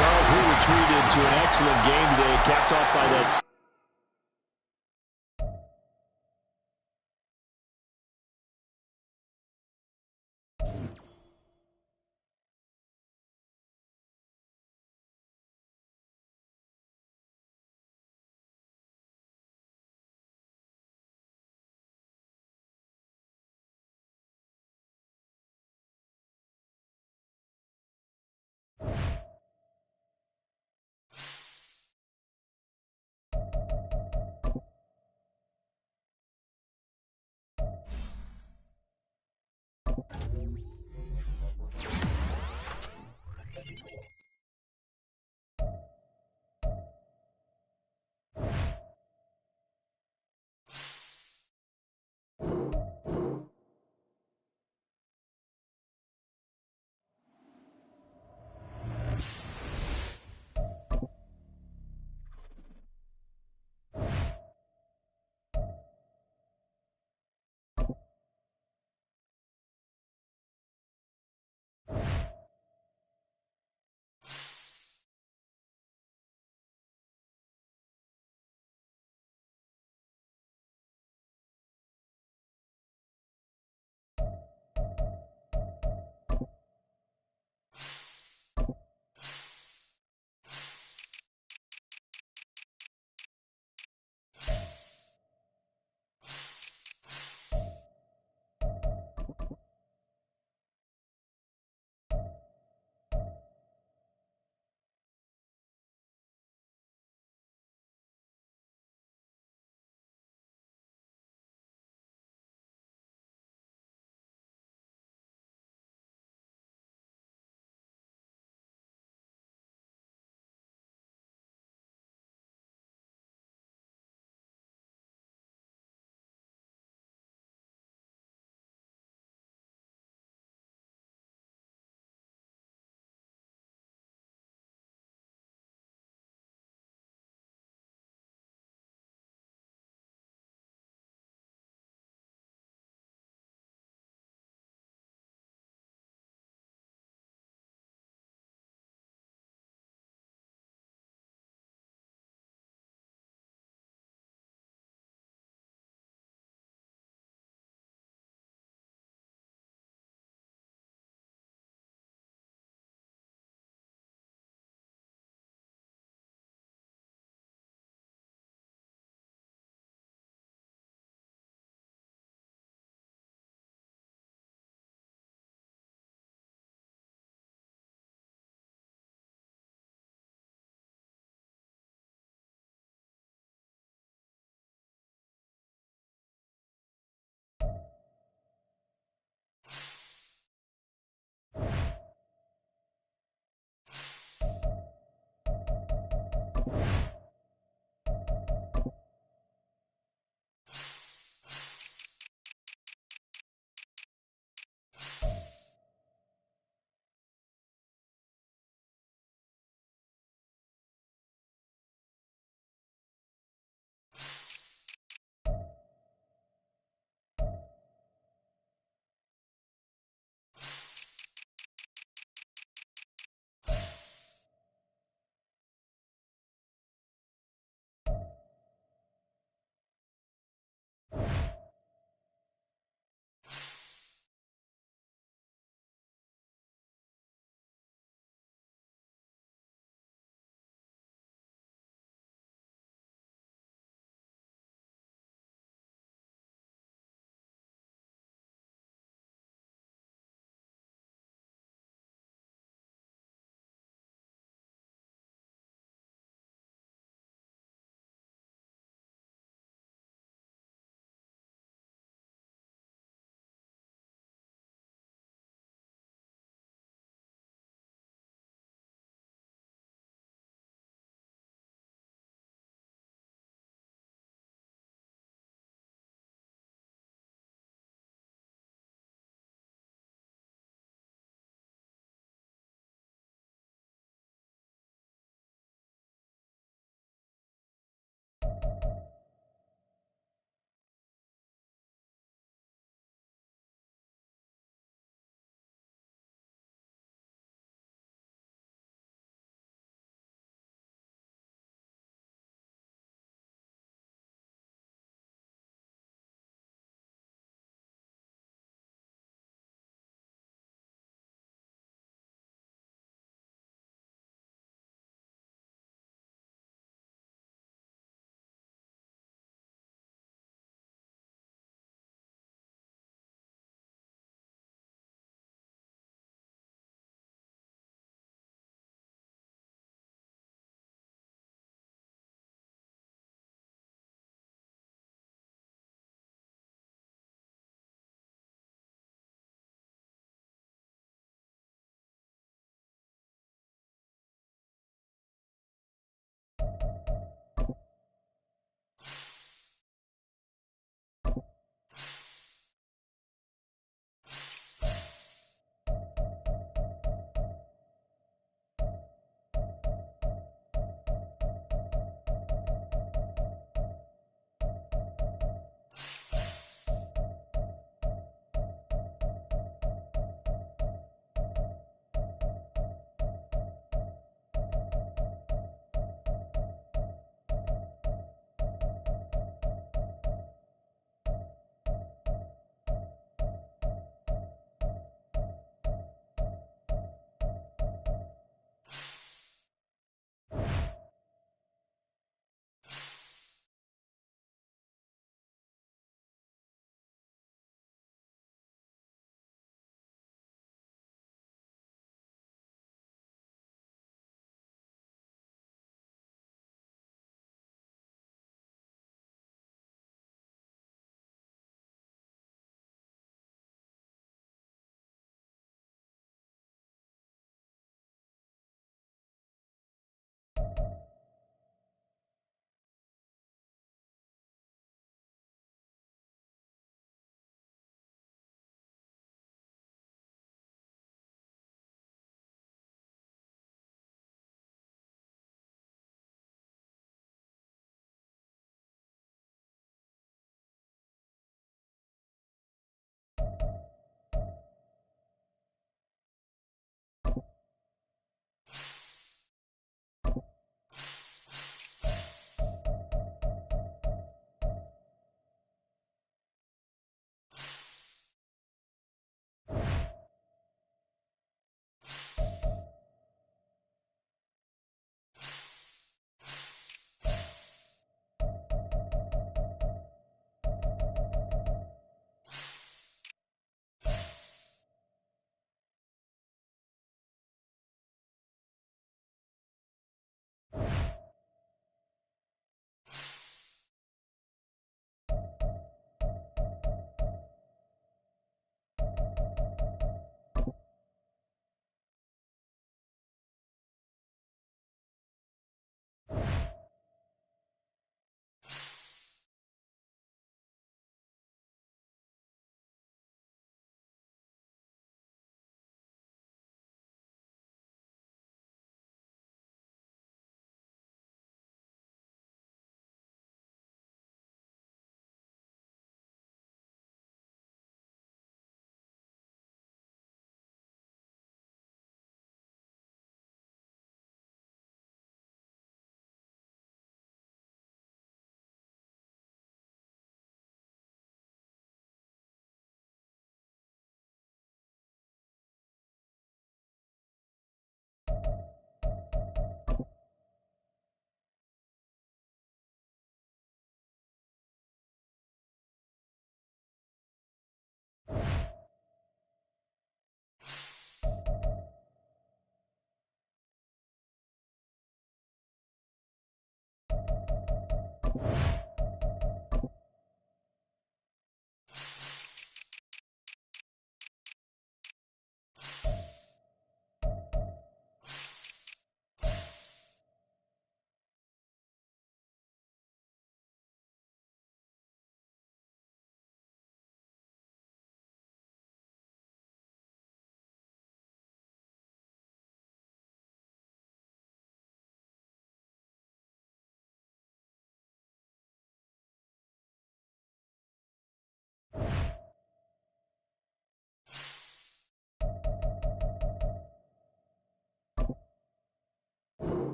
Charles, we retreated to an excellent game today, capped off by that